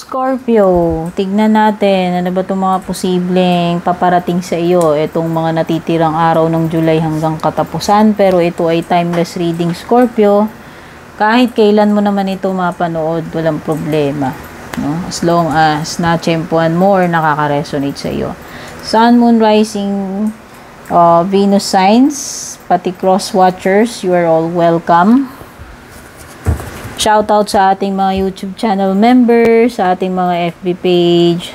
Scorpio, tignan natin ano ba itong mga posibleng paparating sa iyo itong mga natitirang araw ng July hanggang katapusan. Pero ito ay timeless reading, Scorpio. Kahit kailan mo naman ito mapanood, walang problema, no? As long as natsempuan mo or nakaka-resonate sa iyo. Sun, Moon, Rising, Venus signs, pati cross watchers, you are all welcome. Shoutout sa ating mga YouTube channel members, sa ating mga FB page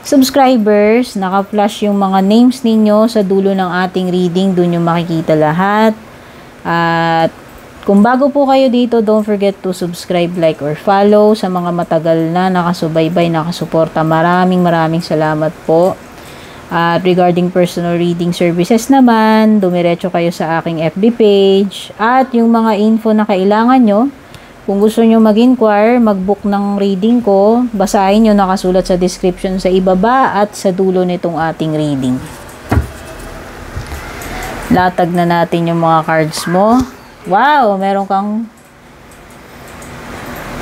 subscribers. Naka-flash yung mga names ninyo sa dulo ng ating reading. Doon yung makikita lahat. At kung bago po kayo dito, don't forget to subscribe, like, or follow. Sa mga matagal na nakasubaybay, nakasuporta, maraming salamat po. At regarding personal reading services naman, dumiretso kayo sa aking FB page. At yung mga info na kailangan nyo, kung gusto nyo mag-inquire, mag-book ng reading ko, basahin nyo, nakasulat sa description sa ibaba at sa dulo nitong ating reading. Latag na natin yung mga cards mo. Wow! Meron kang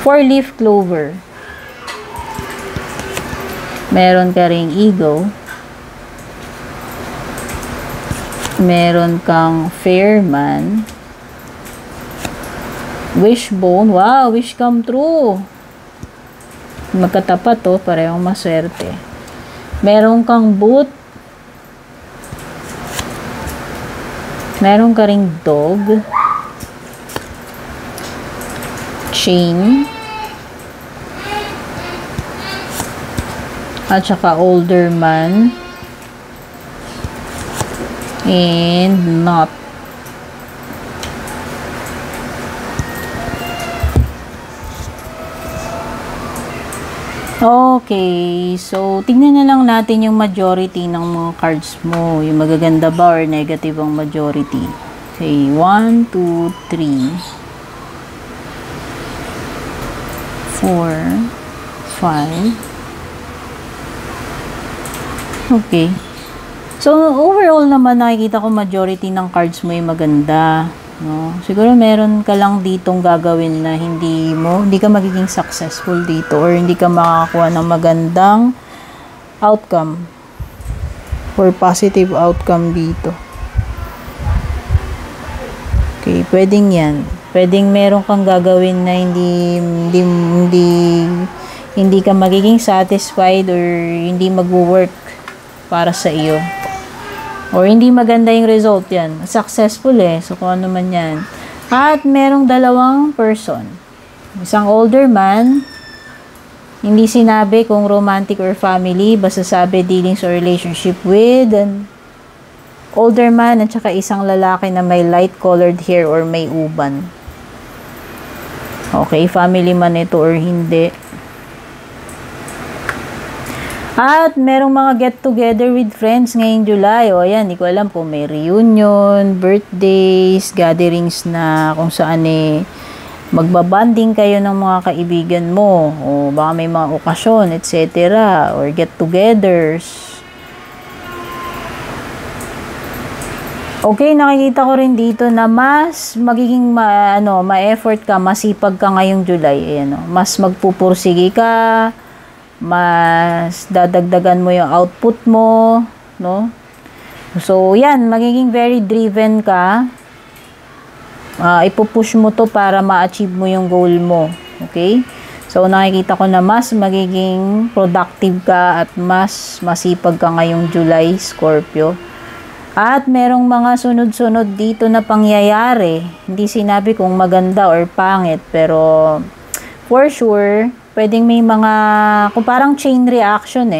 4-leaf clover. Meron ka ring eagle. Meron kang fair man. Wishbone. Wow, wish come true. Magkatapat to, parehong maswerte. Meron kang boot. Meron ka ring dog. Chain. At saka older man. And knot. Okay, so tingnan na lang natin yung majority ng mga cards mo. Yung magaganda ba or negative ang majority. Okay, 1, 2, 3, 4, 5. Okay. So, overall naman nakikita ko majority ng cards mo yung maganda. No? Siguro meron ka lang ditong gagawin na hindi ka magiging successful dito or hindi ka makakakuha ng magandang outcome or positive outcome dito. Okay, pwedeng yan. Pwedeng meron kang gagawin na hindi ka magiging satisfied or hindi mag-work para sa iyo. Or hindi maganda yung result yan. Successful so kung ano man yan. At merong dalawang person. Isang older man, hindi sinabi kung romantic or family, basta sabi dealings or relationship with an older man at saka isang lalaki na may light colored hair or may uban. Okay, family man ito or hindi. At merong mga get together with friends ngayong July. O ayan, hindi ko alam po, may reunion, birthdays, gatherings na kung saan magbabanding kayo ng mga kaibigan mo. O baka may mga okasyon, etc. Or get togethers. Okay, nakikita ko rin dito na mas magiging ma-effort ka, masipag ka ngayong July. Ayan, mas magpupursige ka, mas dadagdagan mo yung output mo, no? So, yan, magiging very driven ka. Ipupush mo to para ma-achieve mo yung goal mo. Okay? So, nakikita ko na mas magiging productive ka at mas masipag ka ngayong July, Scorpio. At merong mga sunod-sunod dito na pangyayari. Hindi sinabi kung maganda or pangit, pero for sure, pwedeng may mga, kung parang chain reaction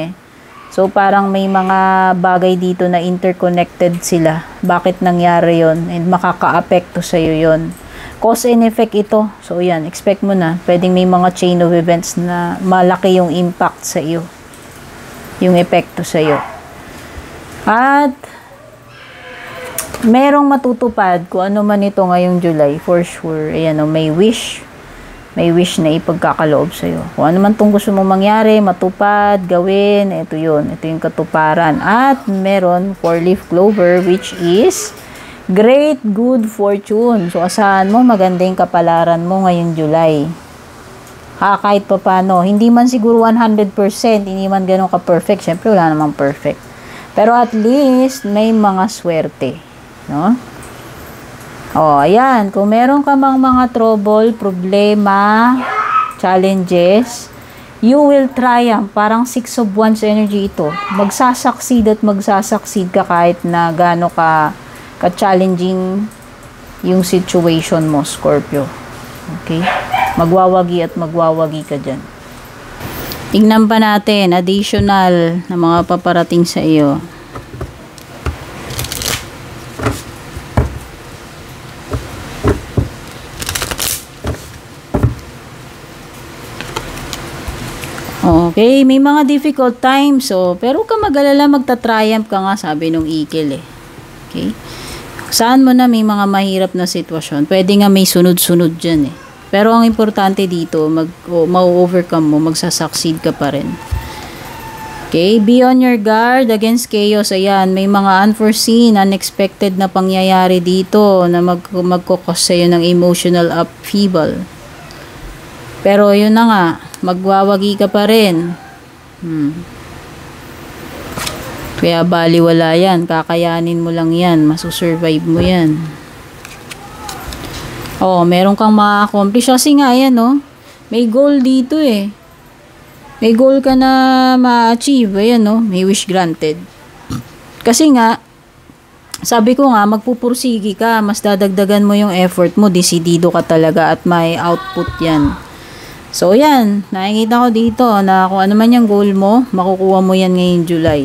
So, parang may mga bagay dito na interconnected sila. Bakit nangyari yon and makaka-apekto sa'yo yon. Cause and effect ito. So, yan, expect mo na. Pwedeng may mga chain of events na malaki yung impact sa iyo. Yung epekto sa'yo. At, merong matutupad kung ano man ito ngayong July, for sure. Ayan, may wish. May wish na ipagkakaloob sa'yo. Kung ano man itong gusto mong mangyari, matupad, gawin, ito yun. Ito yung katuparan. At meron 4-leaf clover, which is great good fortune. So, asahan mo, maganda yung kapalaran mo ngayong July. Kahit pa paano. Hindi man siguro 100%, hindi man ganun ka-perfect. Syempre, wala namang perfect. Pero at least, may mga swerte. No? O, ayan. Kung meron ka mang mga trouble, problema, challenges, you will triumph. Parang 6 of Wands energy ito. Magsasucceed at magsasucceed ka kahit na gaano ka-challenging yung situation mo, Scorpio. Okay? Magwawagi at magwawagi ka dyan. Tingnan pa natin, additional na mga paparating sa iyo. Okay, may mga difficult times, pero huwag ka mag-alala, magta-triumph ka nga, sabi nung Ikil eh. Okay? Saan mo na may mga mahirap na sitwasyon, pwede nga may sunod-sunod dyan eh. Pero ang importante dito, ma-overcome mo, magsasucceed ka pa rin. Okay, be on your guard against chaos. Ayan, may mga unforeseen, unexpected na pangyayari dito na magkukos sa'yo ng emotional upheaval. Pero yun na nga, magwawagi ka pa rin. Kaya baliwala yan, kakayanin mo lang yan, masusurvive mo yan. Meron kang ma-accomplish. Kasi nga, yan, may goal dito eh. May goal ka na ma-achieve. Ayan, may wish granted. Kasi nga, sabi ko nga, magpupursigi ka. Mas dadagdagan mo yung effort mo. Desidido ka talaga at may output yan. So, yan. Nakikita ko dito na kung ano man yung goal mo, makukuha mo yan ngayong July.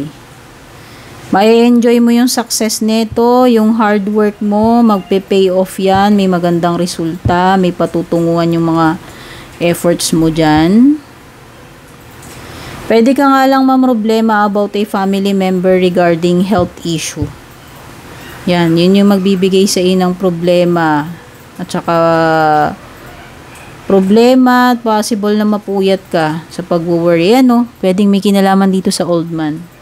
Mai-enjoy mo yung success nito, yung hard work mo, magpe-pay off yan, may magandang resulta, may patutunguhan yung mga efforts mo dyan. Pwede ka nga lang mamroblema about a family member regarding health issue. Yan, yun yung magbibigay sa iyo ng problema. At saka, problema at possible na mapuyat ka sa pag-worry. Yan, pwedeng may kinalaman dito sa old man.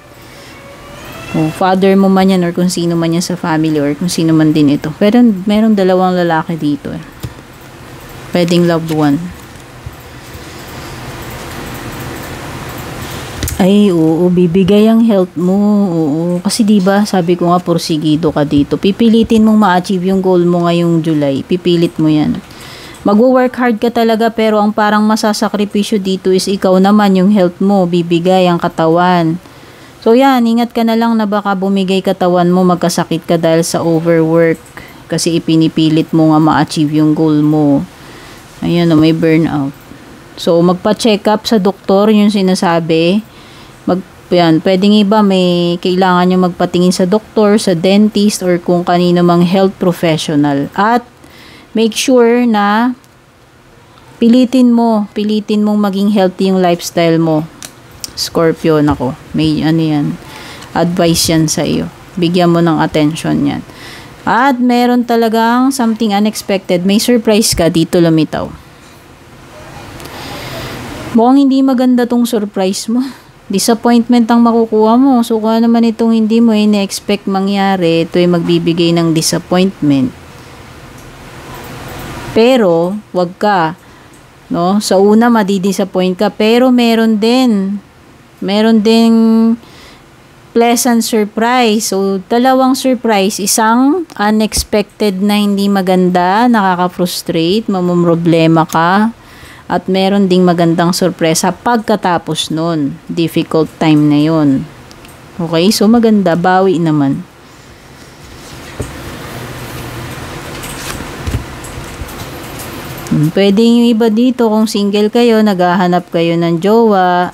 Father mo man yan or kung sino man yan sa family or kung sino man din ito. Pero meron dalawang lalaki dito eh. Pwedeng loved one. Ay, oo, bibigay ang health mo. Oo, kasi diba, sabi ko nga, porsigido ka dito. Pipilitin mong ma-achieve yung goal mo ngayong July. Pipilit mo yan. Magwo-work hard ka talaga pero ang parang masasakripisyo dito is ikaw naman yung health mo. Bibigay ang katawan. So yan, ingat ka na lang na baka bumigay katawan mo, magkasakit ka dahil sa overwork. Kasi ipinipilit mo nga ma-achieve yung goal mo. Ayan, may burnout. So magpa-check up sa doktor, yung sinasabi. Pwedeng iba may kailangan nyo magpatingin sa doktor, sa dentist, or kung kanino mang health professional. At make sure na pilitin mong maging healthy yung lifestyle mo. Scorpio, nako, may yan, advice yan sa iyo. Bigyan mo ng attention yan. At meron talagang something unexpected, may surprise ka dito lumitaw. Mukhang hindi maganda tong surprise mo. Disappointment ang makukuha mo. So kung naman itong hindi mo ina-expect mangyari, ito ay magbibigay ng disappointment. Pero wag ka, sa una madi-disappoint ka, pero meron ding pleasant surprise. So, dalawang surprise. Isang unexpected na hindi maganda, nakaka-frustrate, mamumroblema ka. At meron ding magandang sorpresa pagkatapos nun. Difficult time na yun. Okay? So, maganda. Bawi naman. Pwede yung iba dito, kung single kayo, naghahanap kayo ng jowa.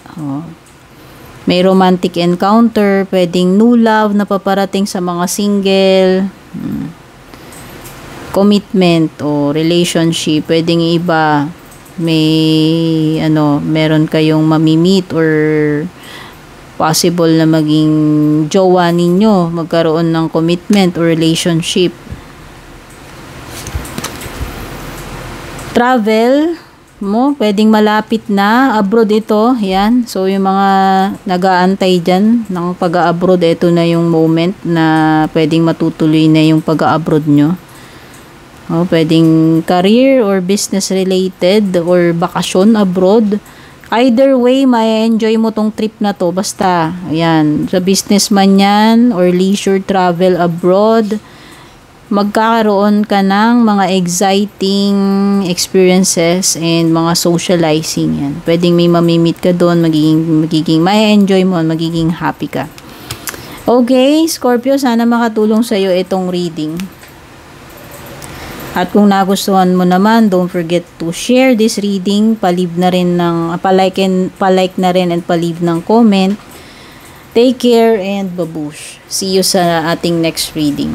May romantic encounter, pwedeng new love na paparating sa mga single, commitment o relationship, pwedeng iba, meron kayong mamimit or possible na maging jowa ninyo, magkaroon ng commitment or relationship. Travel mo, pwedeng malapit na, abroad ito, yan. So, yung mga nag-aantay dyan ng pag-abroad, ito na yung moment na pwedeng matutuloy na yung pag-abroad nyo. Pwedeng career or business related or bakasyon abroad. Either way, ma-enjoy mo tong trip na to. Basta, ayan, sa business man yan or leisure travel abroad, magkakaroon ka ng mga exciting experiences and mga socializing yan. Pwedeng may mamimit ka doon, magiging ma-enjoy mo, magiging happy ka. Okay, Scorpio, sana makatulong sa'yo itong reading. At kung nagustuhan mo naman, don't forget to share this reading, pa-like na rin and pa-leave ng comment. Take care and babush. See you sa ating next reading.